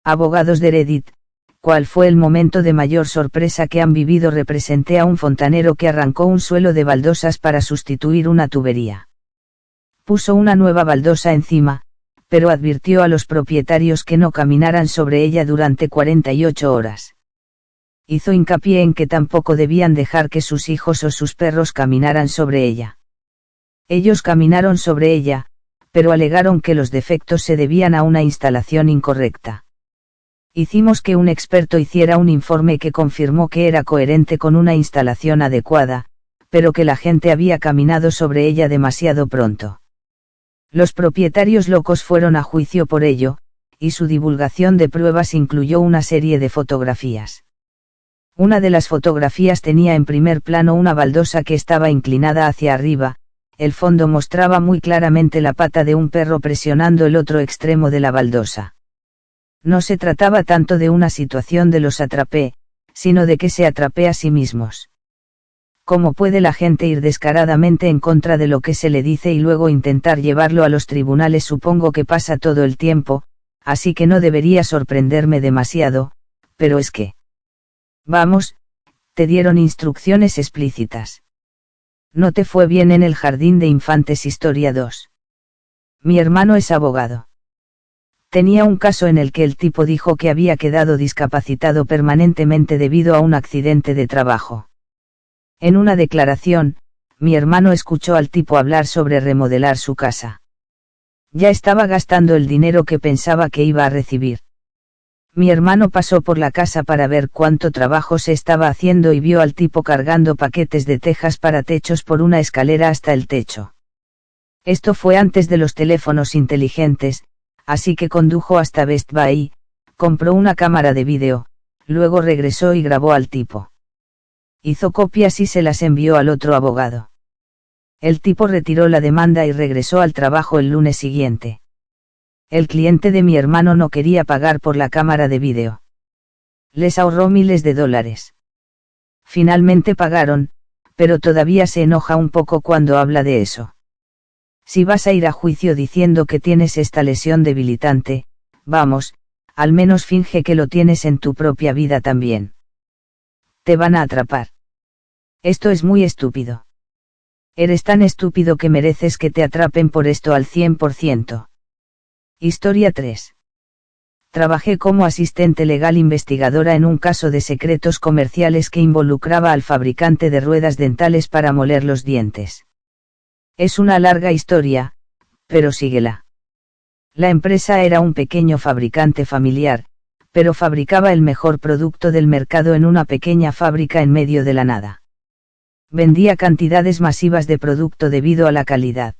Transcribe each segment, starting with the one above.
Abogados de Reddit, ¿cuál fue el momento de mayor sorpresa que han vivido? Representé a un fontanero que arrancó un suelo de baldosas para sustituir una tubería. Puso una nueva baldosa encima, pero advirtió a los propietarios que no caminaran sobre ella durante 48 horas. Hizo hincapié en que tampoco debían dejar que sus hijos o sus perros caminaran sobre ella. Ellos caminaron sobre ella, pero alegaron que los defectos se debían a una instalación incorrecta. Hicimos que un experto hiciera un informe que confirmó que era coherente con una instalación adecuada, pero que la gente había caminado sobre ella demasiado pronto. Los propietarios locos fueron a juicio por ello, y su divulgación de pruebas incluyó una serie de fotografías. Una de las fotografías tenía en primer plano una baldosa que estaba inclinada hacia arriba, el fondo mostraba muy claramente la pata de un perro presionando el otro extremo de la baldosa. No se trataba tanto de una situación de los atrapé, sino de que se atrapé a sí mismos. ¿Cómo puede la gente ir descaradamente en contra de lo que se le dice y luego intentar llevarlo a los tribunales? Supongo que pasa todo el tiempo, así que no debería sorprenderme demasiado, pero es que... Vamos, te dieron instrucciones explícitas. No te fue bien en el jardín de infantes. Historia 2. Mi hermano es abogado. Tenía un caso en el que el tipo dijo que había quedado discapacitado permanentemente debido a un accidente de trabajo. En una declaración, mi hermano escuchó al tipo hablar sobre remodelar su casa. Ya estaba gastando el dinero que pensaba que iba a recibir. Mi hermano pasó por la casa para ver cuánto trabajo se estaba haciendo y vio al tipo cargando paquetes de tejas para techos por una escalera hasta el techo. Esto fue antes de los teléfonos inteligentes, así que condujo hasta Best Buy, compró una cámara de vídeo, luego regresó y grabó al tipo. Hizo copias y se las envió al otro abogado. El tipo retiró la demanda y regresó al trabajo el lunes siguiente. El cliente de mi hermano no quería pagar por la cámara de vídeo. Les ahorró miles de dólares. Finalmente pagaron, pero todavía se enoja un poco cuando habla de eso. Si vas a ir a juicio diciendo que tienes esta lesión debilitante, vamos, al menos finge que lo tienes en tu propia vida también. Te van a atrapar. Esto es muy estúpido. Eres tan estúpido que mereces que te atrapen por esto al 100%. Historia 3. Trabajé como asistente legal investigadora en un caso de secretos comerciales que involucraba al fabricante de ruedas dentales para moler los dientes. Es una larga historia, pero síguela. La empresa era un pequeño fabricante familiar, pero fabricaba el mejor producto del mercado en una pequeña fábrica en medio de la nada. Vendía cantidades masivas de producto debido a la calidad.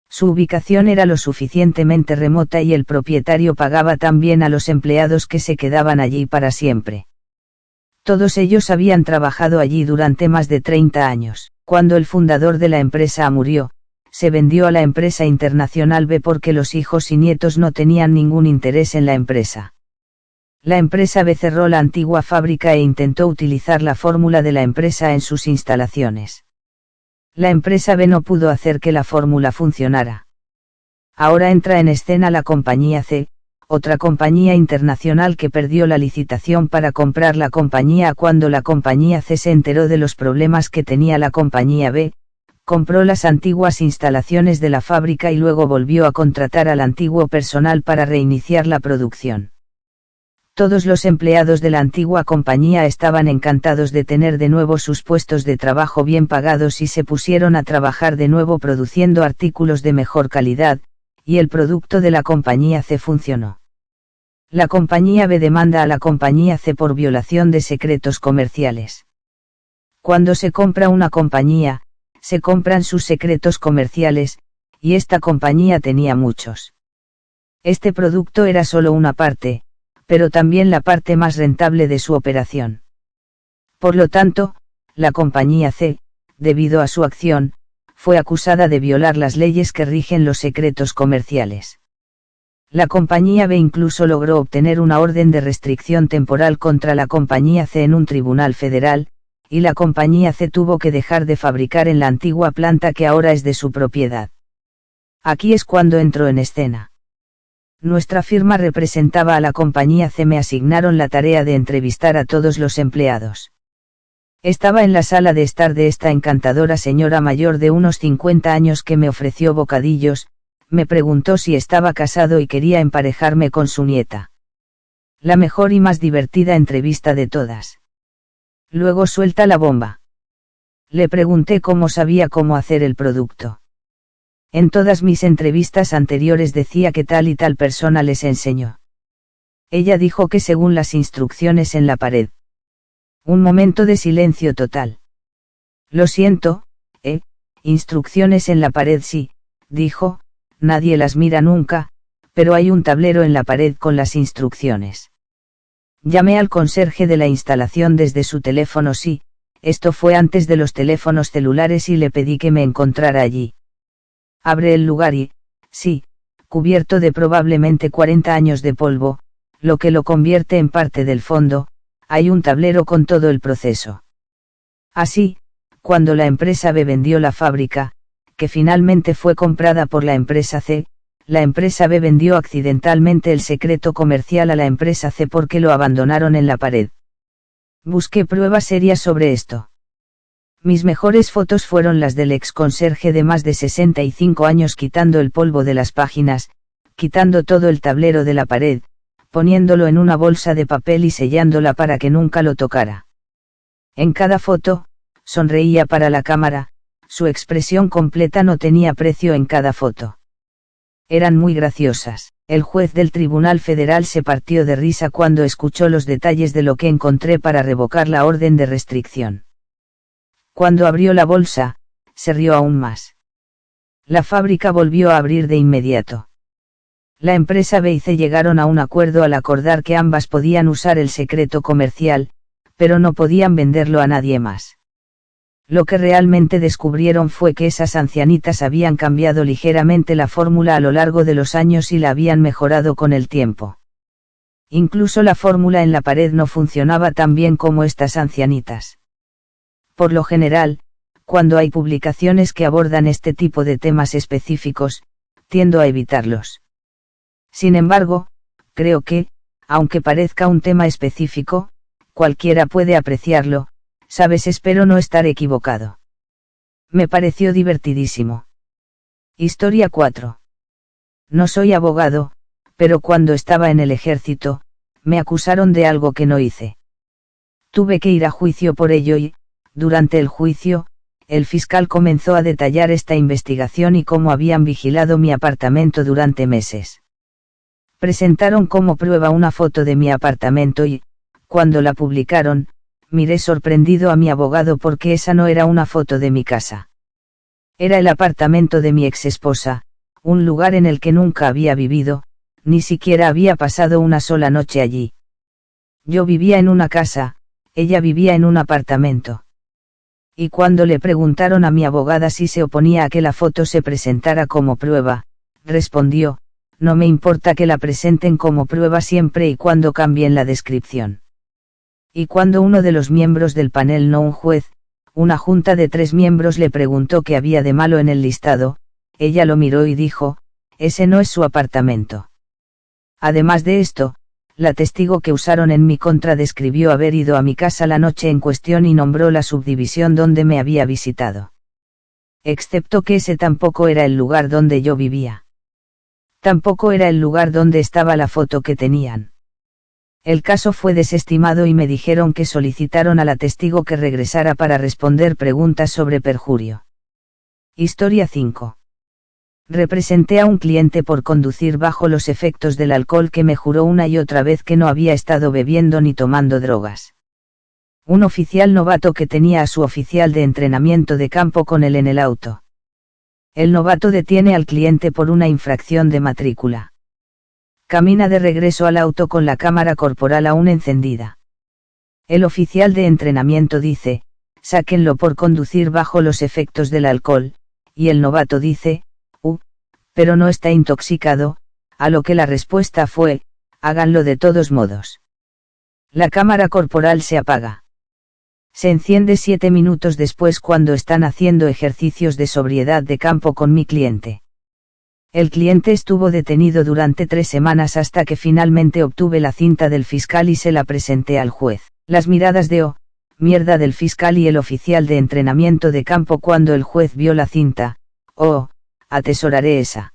Su ubicación era lo suficientemente remota y el propietario pagaba tan bien a los empleados que se quedaban allí para siempre. Todos ellos habían trabajado allí durante más de 30 años. Cuando el fundador de la empresa murió, se vendió a la empresa internacional B porque los hijos y nietos no tenían ningún interés en la empresa. La empresa B cerró la antigua fábrica e intentó utilizar la fórmula de la empresa en sus instalaciones. La empresa B no pudo hacer que la fórmula funcionara. Ahora entra en escena la compañía C, otra compañía internacional que perdió la licitación para comprar la compañía A. Cuando la compañía C se enteró de los problemas que tenía la compañía B, compró las antiguas instalaciones de la fábrica y luego volvió a contratar al antiguo personal para reiniciar la producción. Todos los empleados de la antigua compañía estaban encantados de tener de nuevo sus puestos de trabajo bien pagados y se pusieron a trabajar de nuevo produciendo artículos de mejor calidad, y el producto de la compañía C funcionó. La compañía B demanda a la compañía C por violación de secretos comerciales. Cuando se compra una compañía, se compran sus secretos comerciales, y esta compañía tenía muchos. Este producto era solo una parte, pero también la parte más rentable de su operación. Por lo tanto, la compañía C, debido a su acción, fue acusada de violar las leyes que rigen los secretos comerciales. La compañía B incluso logró obtener una orden de restricción temporal contra la compañía C en un tribunal federal, y la compañía C tuvo que dejar de fabricar en la antigua planta que ahora es de su propiedad. Aquí es cuando entró en escena. Nuestra firma representaba a la compañía C. Me asignaron la tarea de entrevistar a todos los empleados. Estaba en la sala de estar de esta encantadora señora mayor de unos 50 años que me ofreció bocadillos, me preguntó si estaba casado y quería emparejarme con su nieta. La mejor y más divertida entrevista de todas. Luego suelta la bomba. Le pregunté cómo sabía cómo hacer el producto. En todas mis entrevistas anteriores decía que tal y tal persona les enseñó. Ella dijo que según las instrucciones en la pared. Un momento de silencio total. Lo siento, instrucciones en la pared sí, dijo, nadie las mira nunca, pero hay un tablero en la pared con las instrucciones. Llamé al conserje de la instalación desde su teléfono sí, esto fue antes de los teléfonos celulares y le pedí que me encontrara allí. Abre el lugar y, sí, cubierto de probablemente 40 años de polvo, lo que lo convierte en parte del fondo, hay un tablero con todo el proceso. Así, cuando la empresa B vendió la fábrica, que finalmente fue comprada por la empresa C, la empresa B vendió accidentalmente el secreto comercial a la empresa C porque lo abandonaron en la pared. Busqué pruebas serias sobre esto. Mis mejores fotos fueron las del ex conserje de más de 65 años quitando el polvo de las páginas, quitando todo el tablero de la pared, poniéndolo en una bolsa de papel y sellándola para que nunca lo tocara. En cada foto, sonreía para la cámara, su expresión completa no tenía precio en cada foto. Eran muy graciosas. El juez del Tribunal Federal se partió de risa cuando escuchó los detalles de lo que encontré para revocar la orden de restricción. Cuando abrió la bolsa, se rió aún más. La fábrica volvió a abrir de inmediato. La empresa B y C llegaron a un acuerdo al acordar que ambas podían usar el secreto comercial, pero no podían venderlo a nadie más. Lo que realmente descubrieron fue que esas ancianitas habían cambiado ligeramente la fórmula a lo largo de los años y la habían mejorado con el tiempo. Incluso la fórmula en la pared no funcionaba tan bien como estas ancianitas. Por lo general, cuando hay publicaciones que abordan este tipo de temas específicos, tiendo a evitarlos. Sin embargo, creo que, aunque parezca un tema específico, cualquiera puede apreciarlo, sabes, espero no estar equivocado. Me pareció divertidísimo. Historia 4. No soy abogado, pero cuando estaba en el ejército, me acusaron de algo que no hice. Tuve que ir a juicio por ello y, durante el juicio, el fiscal comenzó a detallar esta investigación y cómo habían vigilado mi apartamento durante meses. Presentaron como prueba una foto de mi apartamento y, cuando la publicaron, miré sorprendido a mi abogado porque esa no era una foto de mi casa. Era el apartamento de mi exesposa, un lugar en el que nunca había vivido, ni siquiera había pasado una sola noche allí. Yo vivía en una casa, ella vivía en un apartamento. Y cuando le preguntaron a mi abogada si se oponía a que la foto se presentara como prueba, respondió, no me importa que la presenten como prueba siempre y cuando cambien la descripción. Y cuando uno de los miembros del panel, no un juez, una junta de 3 miembros, le preguntó qué había de malo en el listado, ella lo miró y dijo, ese no es su apartamento. Además de esto, la testigo que usaron en mi contra describió haber ido a mi casa la noche en cuestión y nombró la subdivisión donde me había visitado. Excepto que ese tampoco era el lugar donde yo vivía. Tampoco era el lugar donde estaba la foto que tenían. El caso fue desestimado y me dijeron que solicitaron a la testigo que regresara para responder preguntas sobre perjurio. Historia 5. Representé a un cliente por conducir bajo los efectos del alcohol que me juró una y otra vez que no había estado bebiendo ni tomando drogas. Un oficial novato que tenía a su oficial de entrenamiento de campo con él en el auto. El novato detiene al cliente por una infracción de matrícula. Camina de regreso al auto con la cámara corporal aún encendida. El oficial de entrenamiento dice, sáquenlo por conducir bajo los efectos del alcohol, y el novato dice, pero no está intoxicado, a lo que la respuesta fue, háganlo de todos modos. La cámara corporal se apaga. Se enciende 7 minutos después cuando están haciendo ejercicios de sobriedad de campo con mi cliente. El cliente estuvo detenido durante 3 semanas hasta que finalmente obtuve la cinta del fiscal y se la presenté al juez. Las miradas de mierda del fiscal y el oficial de entrenamiento de campo cuando el juez vio la cinta. Atesoraré esa.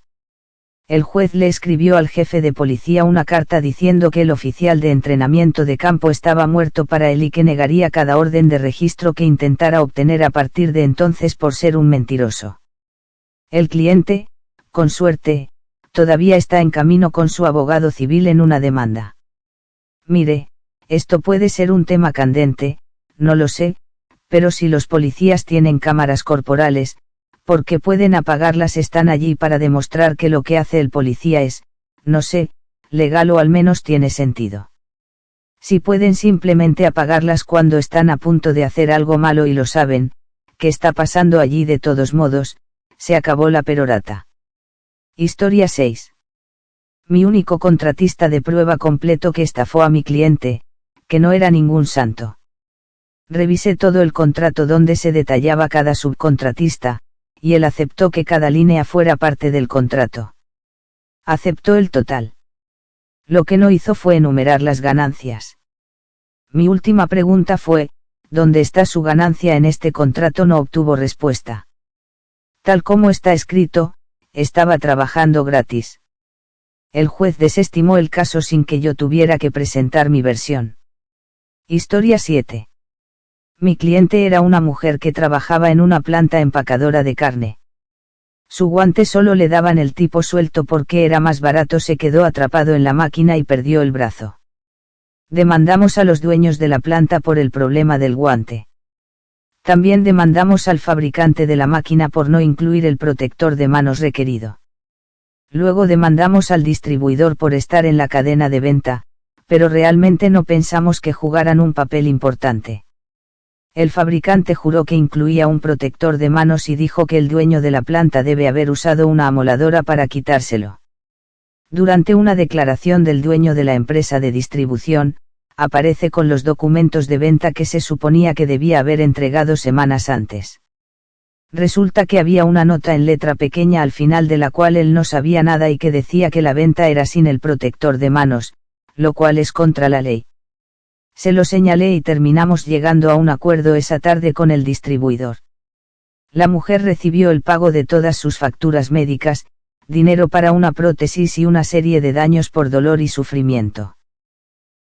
El juez le escribió al jefe de policía una carta diciendo que el oficial de entrenamiento de campo estaba muerto para él y que negaría cada orden de registro que intentara obtener a partir de entonces por ser un mentiroso. El cliente, con suerte, todavía está en camino con su abogado civil en una demanda. Mire, esto puede ser un tema candente, no lo sé, pero si los policías tienen cámaras corporales, porque pueden apagarlas, están allí para demostrar que lo que hace el policía es, no sé, legal o al menos tiene sentido. Si pueden simplemente apagarlas cuando están a punto de hacer algo malo y lo saben, ¿qué está pasando allí de todos modos? Se acabó la perorata. Historia 6. Mi único contratista de prueba completo que estafó a mi cliente, que no era ningún santo. Revisé todo el contrato donde se detallaba cada subcontratista, y él aceptó que cada línea fuera parte del contrato. Aceptó el total. Lo que no hizo fue enumerar las ganancias. Mi última pregunta fue, ¿dónde está su ganancia en este contrato? No obtuvo respuesta. Tal como está escrito, estaba trabajando gratis. El juez desestimó el caso sin que yo tuviera que presentar mi versión. Historia 7. Mi cliente era una mujer que trabajaba en una planta empacadora de carne. Su guante solo le daban el tipo suelto porque era más barato, se quedó atrapado en la máquina y perdió el brazo. Demandamos a los dueños de la planta por el problema del guante. También demandamos al fabricante de la máquina por no incluir el protector de manos requerido. Luego demandamos al distribuidor por estar en la cadena de venta, pero realmente no pensamos que jugaran un papel importante. El fabricante juró que incluía un protector de manos y dijo que el dueño de la planta debe haber usado una amoladora para quitárselo. Durante una declaración del dueño de la empresa de distribución, aparece con los documentos de venta que se suponía que debía haber entregado semanas antes. Resulta que había una nota en letra pequeña al final de la cual él no sabía nada y que decía que la venta era sin el protector de manos, lo cual es contra la ley. Se lo señalé y terminamos llegando a un acuerdo esa tarde con el distribuidor. La mujer recibió el pago de todas sus facturas médicas, dinero para una prótesis y una serie de daños por dolor y sufrimiento.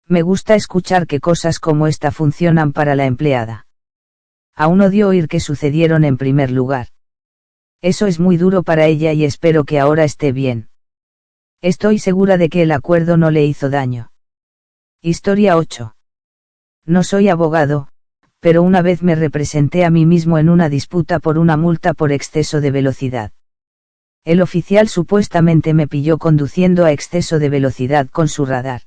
Me gusta escuchar que cosas como esta funcionan para la empleada. Aún odio oír que sucedieron en primer lugar. Eso es muy duro para ella y espero que ahora esté bien. Estoy segura de que el acuerdo no le hizo daño. Historia 8. No soy abogado, pero una vez me representé a mí mismo en una disputa por una multa por exceso de velocidad. El oficial supuestamente me pilló conduciendo a exceso de velocidad con su radar.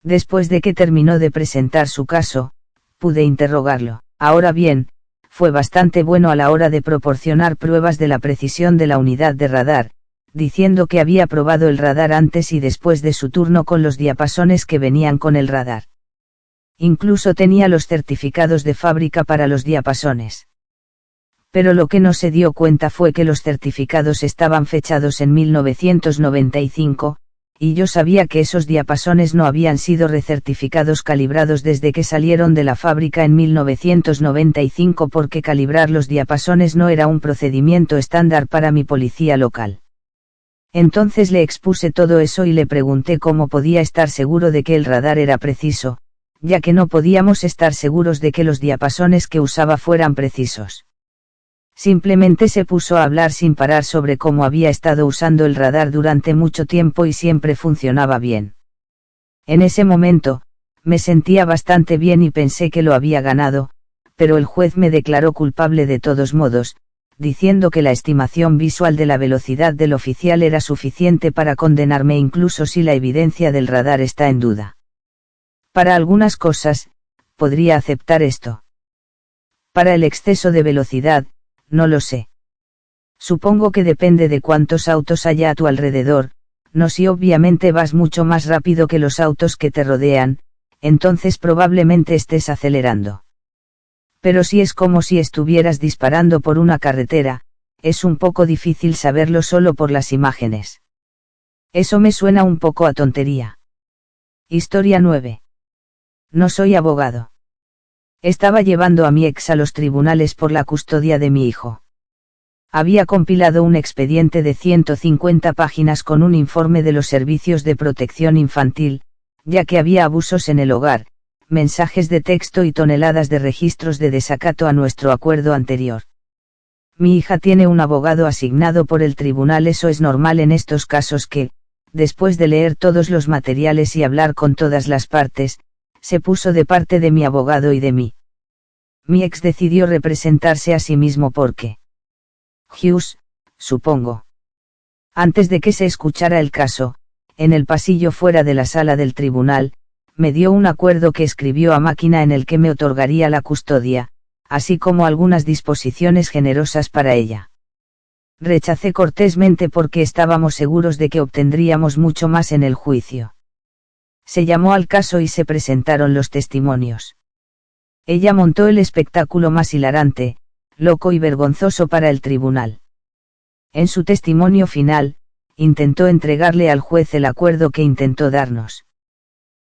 Después de que terminó de presentar su caso, pude interrogarlo. Ahora bien, fue bastante bueno a la hora de proporcionar pruebas de la precisión de la unidad de radar, diciendo que había probado el radar antes y después de su turno con los diapasones que venían con el radar. Incluso tenía los certificados de fábrica para los diapasones. Pero lo que no se dio cuenta fue que los certificados estaban fechados en 1995, y yo sabía que esos diapasones no habían sido recertificados calibrados desde que salieron de la fábrica en 1995 porque calibrar los diapasones no era un procedimiento estándar para mi policía local. Entonces le expuse todo eso y le pregunté cómo podía estar seguro de que el radar era preciso, ya que no podíamos estar seguros de que los diapasones que usaba fueran precisos. Simplemente se puso a hablar sin parar sobre cómo había estado usando el radar durante mucho tiempo y siempre funcionaba bien. En ese momento, me sentía bastante bien y pensé que lo había ganado, pero el juez me declaró culpable de todos modos, diciendo que la estimación visual de la velocidad del oficial era suficiente para condenarme incluso si la evidencia del radar está en duda. Para algunas cosas, podría aceptar esto. Para el exceso de velocidad, no lo sé. Supongo que depende de cuántos autos haya a tu alrededor, no si obviamente vas mucho más rápido que los autos que te rodean, entonces probablemente estés acelerando. Pero si es como si estuvieras disparando por una carretera, es un poco difícil saberlo solo por las imágenes. Eso me suena un poco a tontería. Historia 9. No soy abogado. Estaba llevando a mi ex a los tribunales por la custodia de mi hijo. Había compilado un expediente de 150 páginas con un informe de los servicios de protección infantil, ya que había abusos en el hogar, mensajes de texto y toneladas de registros de desacato a nuestro acuerdo anterior. Mi hija tiene un abogado asignado por el tribunal. Eso es normal en estos casos que, después de leer todos los materiales y hablar con todas las partes, se puso de parte de mi abogado y de mí. Mi ex decidió representarse a sí mismo porque Hughes, supongo. Antes de que se escuchara el caso, en el pasillo fuera de la sala del tribunal, me dio un acuerdo que escribió a máquina en el que me otorgaría la custodia, así como algunas disposiciones generosas para ella. Rechacé cortésmente porque estábamos seguros de que obtendríamos mucho más en el juicio. Se llamó al caso y se presentaron los testimonios. Ella montó el espectáculo más hilarante, loco y vergonzoso para el tribunal. En su testimonio final, intentó entregarle al juez el acuerdo que intentó darnos.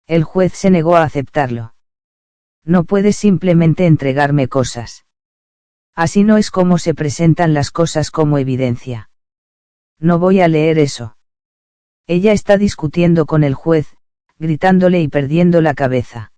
El juez se negó a aceptarlo. No puedes simplemente entregarme cosas. Así no es como se presentan las cosas como evidencia. No voy a leer eso. Ella está discutiendo con el juez, gritándole y perdiendo la cabeza.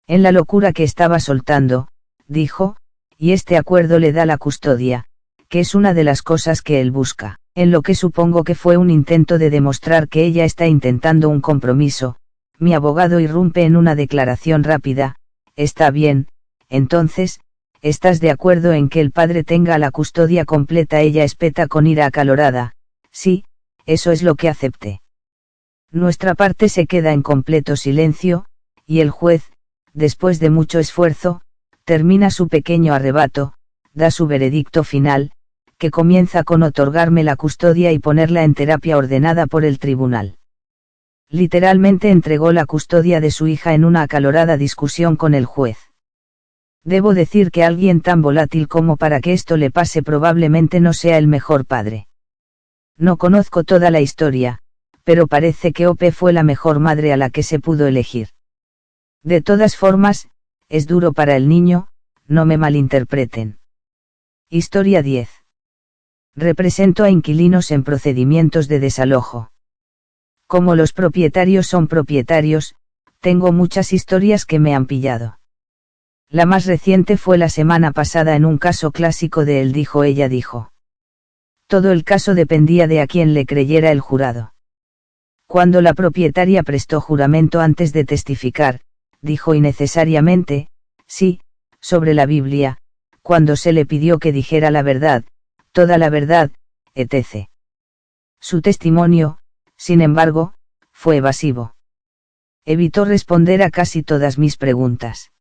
En la locura que estaba soltando, dijo, y este acuerdo le da la custodia, que es una de las cosas que él busca, en lo que supongo que fue un intento de demostrar que ella está intentando un compromiso. Mi abogado irrumpe en una declaración rápida. Está bien, entonces, ¿estás de acuerdo en que el padre tenga la custodia completa? Ella espeta con ira acalorada. Sí, eso es lo que acepté. Nuestra parte se queda en completo silencio, y el juez, después de mucho esfuerzo, termina su pequeño arrebato, da su veredicto final, que comienza con otorgarme la custodia y ponerla en terapia ordenada por el tribunal. Literalmente entregó la custodia de su hija en una acalorada discusión con el juez. Debo decir que alguien tan volátil como para que esto le pase probablemente no sea el mejor padre. No conozco toda la historia, pero parece que Ope fue la mejor madre a la que se pudo elegir. De todas formas, es duro para el niño, no me malinterpreten. Historia 10. Represento a inquilinos en procedimientos de desalojo. Como los propietarios son propietarios, tengo muchas historias que me han pillado. La más reciente fue la semana pasada en un caso clásico de él dijo ella dijo. Todo el caso dependía de a quién le creyera el jurado. Cuando la propietaria prestó juramento antes de testificar, dijo innecesariamente, sí, sobre la Biblia, cuando se le pidió que dijera la verdad, toda la verdad, etc. Su testimonio, sin embargo, fue evasivo. Evitó responder a casi todas mis preguntas.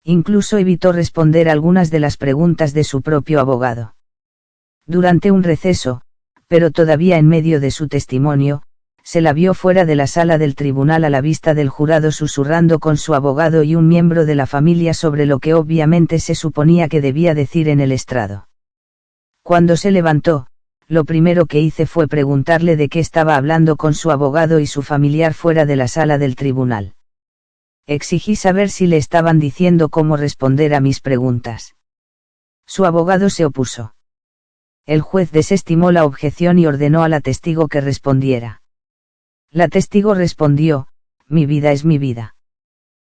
Incluso evitó responder algunas de las preguntas de su propio abogado. Durante un receso, pero todavía en medio de su testimonio, se la vio fuera de la sala del tribunal a la vista del jurado susurrando con su abogado y un miembro de la familia sobre lo que obviamente se suponía que debía decir en el estrado. Cuando se levantó, lo primero que hice fue preguntarle de qué estaba hablando con su abogado y su familiar fuera de la sala del tribunal. Exigí saber si le estaban diciendo cómo responder a mis preguntas. Su abogado se opuso. El juez desestimó la objeción y ordenó a la testigo que respondiera. La testigo respondió, mi vida es mi vida.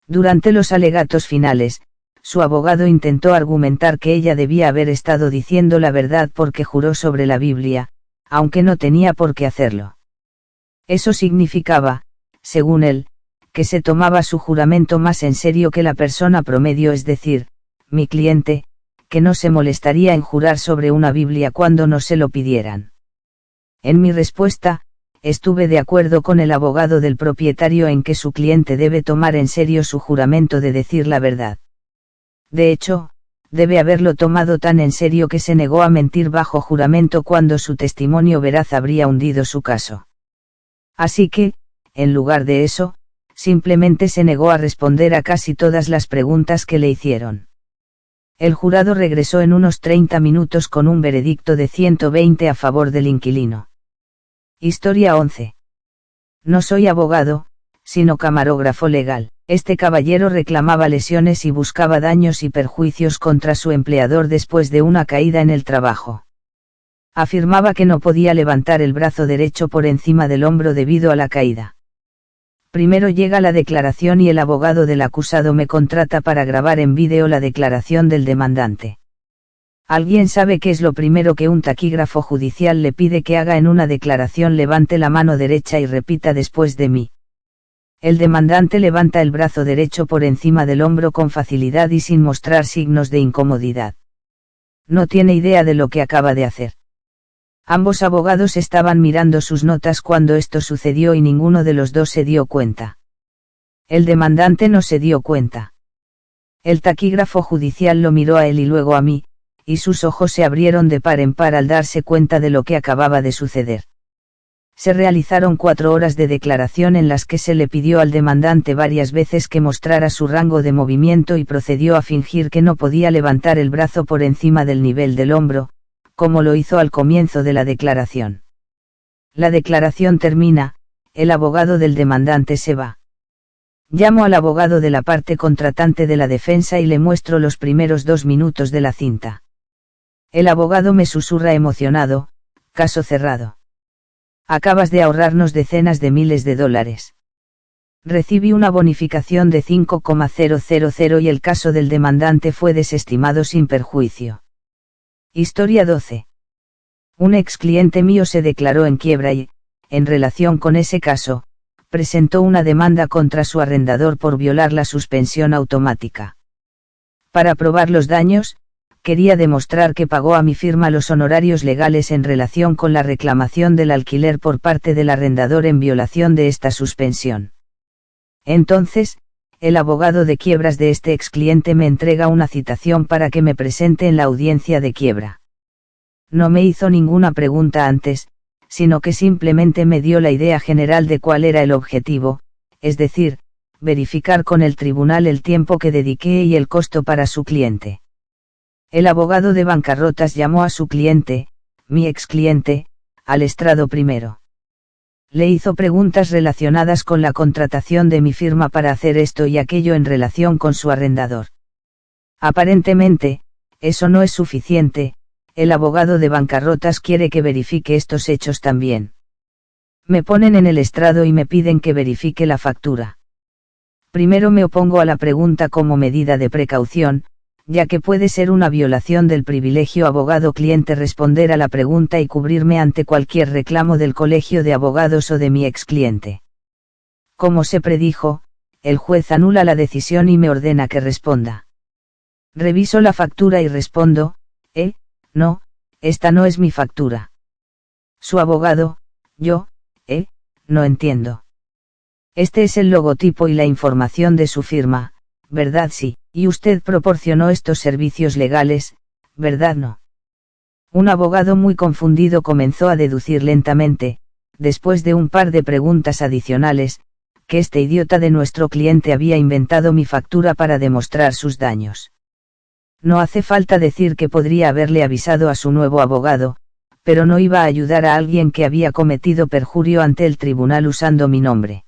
Durante los alegatos finales, su abogado intentó argumentar que ella debía haber estado diciendo la verdad porque juró sobre la Biblia, aunque no tenía por qué hacerlo. Eso significaba, según él, que se tomaba su juramento más en serio que la persona promedio, es decir, mi cliente, que no se molestaría en jurar sobre una Biblia cuando no se lo pidieran. En mi respuesta, estuve de acuerdo con el abogado del propietario en que su cliente debe tomar en serio su juramento de decir la verdad. De hecho, debe haberlo tomado tan en serio que se negó a mentir bajo juramento cuando su testimonio veraz habría hundido su caso. Así que, en lugar de eso, simplemente se negó a responder a casi todas las preguntas que le hicieron. El jurado regresó en unos 30 minutos con un veredicto de 120 a favor del inquilino. Historia 11. No soy abogado, sino camarógrafo legal. Este caballero reclamaba lesiones y buscaba daños y perjuicios contra su empleador después de una caída en el trabajo. Afirmaba que no podía levantar el brazo derecho por encima del hombro debido a la caída. Primero llega la declaración y el abogado del acusado me contrata para grabar en vídeo la declaración del demandante. ¿Alguien sabe qué es lo primero que un taquígrafo judicial le pide que haga en una declaración? Levante la mano derecha y repita después de mí. El demandante levanta el brazo derecho por encima del hombro con facilidad y sin mostrar signos de incomodidad. No tiene idea de lo que acaba de hacer. Ambos abogados estaban mirando sus notas cuando esto sucedió y ninguno de los dos se dio cuenta. El demandante no se dio cuenta. El taquígrafo judicial lo miró a él y luego a mí, y sus ojos se abrieron de par en par al darse cuenta de lo que acababa de suceder. Se realizaron 4 horas de declaración en las que se le pidió al demandante varias veces que mostrara su rango de movimiento y procedió a fingir que no podía levantar el brazo por encima del nivel del hombro, como lo hizo al comienzo de la declaración. La declaración termina, el abogado del demandante se va. Llamo al abogado de la parte contratante de la defensa y le muestro los primeros 2 minutos de la cinta. El abogado me susurra emocionado: caso cerrado. Acabas de ahorrarnos decenas de miles de dólares. Recibí una bonificación de 5,000 y el caso del demandante fue desestimado sin perjuicio. Historia 12. Un ex cliente mío se declaró en quiebra y, en relación con ese caso, presentó una demanda contra su arrendador por violar la suspensión automática. Para probar los daños, quería demostrar que pagó a mi firma los honorarios legales en relación con la reclamación del alquiler por parte del arrendador en violación de esta suspensión. Entonces, el abogado de quiebras de este ex cliente me entrega una citación para que me presente en la audiencia de quiebra. No me hizo ninguna pregunta antes, sino que simplemente me dio la idea general de cuál era el objetivo, es decir, verificar con el tribunal el tiempo que dediqué y el costo para su cliente. El abogado de bancarrotas llamó a su cliente, mi ex cliente, al estrado primero. Le hizo preguntas relacionadas con la contratación de mi firma para hacer esto y aquello en relación con su arrendador. Aparentemente, eso no es suficiente, el abogado de bancarrotas quiere que verifique estos hechos también. Me ponen en el estrado y me piden que verifique la factura. Primero me opongo a la pregunta como medida de precaución, ya que puede ser una violación del privilegio abogado-cliente responder a la pregunta y cubrirme ante cualquier reclamo del colegio de abogados o de mi ex cliente. Como se predijo, el juez anula la decisión y me ordena que responda. Reviso la factura y respondo: no, esta no es mi factura. Su abogado: yo, no entiendo. Este es el logotipo y la información de su firma, ¿verdad? Sí. Y usted proporcionó estos servicios legales, ¿verdad? No. Un abogado muy confundido comenzó a deducir lentamente, después de un par de preguntas adicionales, que este idiota de nuestro cliente había inventado mi factura para demostrar sus daños. No hace falta decir que podría haberle avisado a su nuevo abogado, pero no iba a ayudar a alguien que había cometido perjurio ante el tribunal usando mi nombre.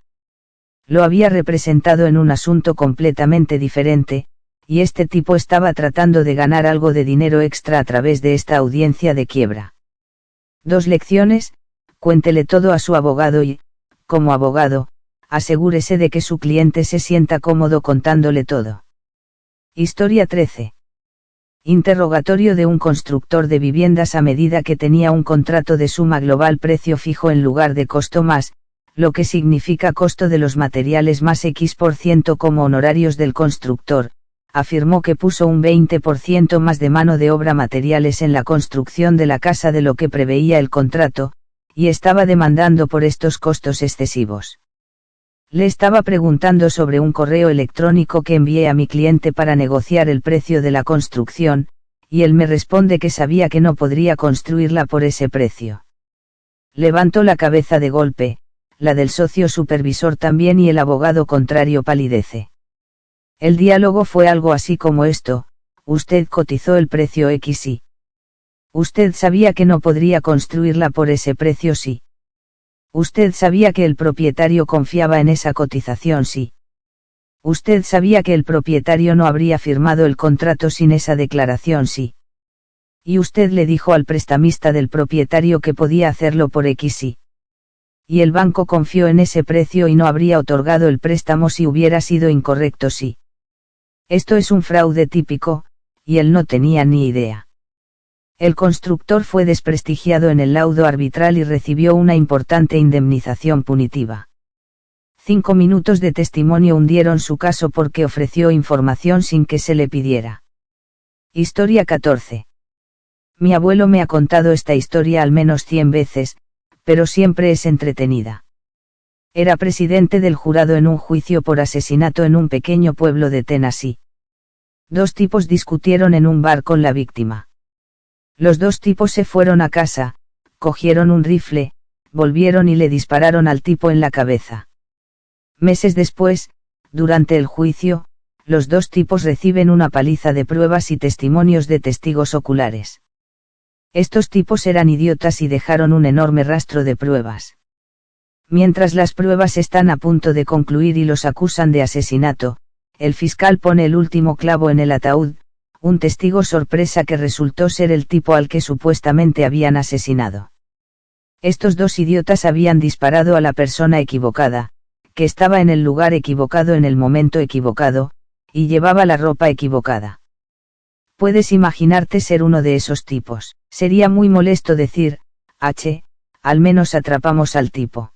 Lo había representado en un asunto completamente diferente, y este tipo estaba tratando de ganar algo de dinero extra a través de esta audiencia de quiebra. 2 lecciones: cuéntele todo a su abogado y, como abogado, asegúrese de que su cliente se sienta cómodo contándole todo. Historia 13. Interrogatorio de un constructor de viviendas a medida que tenía un contrato de suma global precio fijo en lugar de costo más, lo que significa costo de los materiales más X% como honorarios del constructor. Afirmó que puso un 20% más de mano de obra materiales en la construcción de la casa de lo que preveía el contrato, y estaba demandando por estos costos excesivos. Le estaba preguntando sobre un correo electrónico que envié a mi cliente para negociar el precio de la construcción, y él me responde que sabía que no podría construirla por ese precio. Levantó la cabeza de golpe, la del socio supervisor también, y el abogado contrario palidece. El diálogo fue algo así como esto: usted cotizó el precio X y usted sabía que no podría construirla por ese precio sí. Usted sabía que el propietario confiaba en esa cotización sí. Usted sabía que el propietario no habría firmado el contrato sin esa declaración sí. Y usted le dijo al prestamista del propietario que podía hacerlo por X sí. Y el banco confió en ese precio y no habría otorgado el préstamo si hubiera sido incorrecto sí. Esto es un fraude típico, y él no tenía ni idea. El constructor fue desprestigiado en el laudo arbitral y recibió una importante indemnización punitiva. 5 minutos de testimonio hundieron su caso porque ofreció información sin que se le pidiera. Historia 14. Mi abuelo me ha contado esta historia al menos 100 veces, pero siempre es entretenida. Era presidente del jurado en un juicio por asesinato en un pequeño pueblo de Tennessee. 2 tipos discutieron en un bar con la víctima. Los 2 tipos se fueron a casa, cogieron un rifle, volvieron y le dispararon al tipo en la cabeza. Meses después, durante el juicio, los 2 tipos reciben una paliza de pruebas y testimonios de testigos oculares. Estos tipos eran idiotas y dejaron un enorme rastro de pruebas. Mientras las pruebas están a punto de concluir y los acusan de asesinato, el fiscal pone el último clavo en el ataúd, un testigo sorpresa que resultó ser el tipo al que supuestamente habían asesinado. Estos 2 idiotas habían disparado a la persona equivocada, que estaba en el lugar equivocado en el momento equivocado, y llevaba la ropa equivocada. Puedes imaginarte ser uno de esos tipos. Sería muy molesto decir, al menos atrapamos al tipo.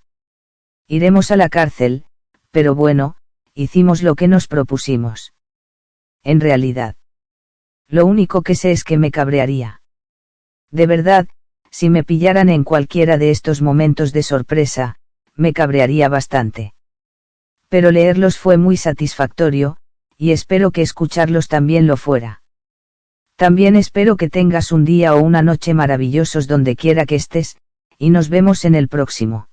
Iremos a la cárcel, pero bueno, hicimos lo que nos propusimos. En realidad, lo único que sé es que me cabrearía. De verdad, si me pillaran en cualquiera de estos momentos de sorpresa, me cabrearía bastante. Pero leerlos fue muy satisfactorio, y espero que escucharlos también lo fuera. También espero que tengas un día o una noche maravillosos donde quiera que estés, y nos vemos en el próximo.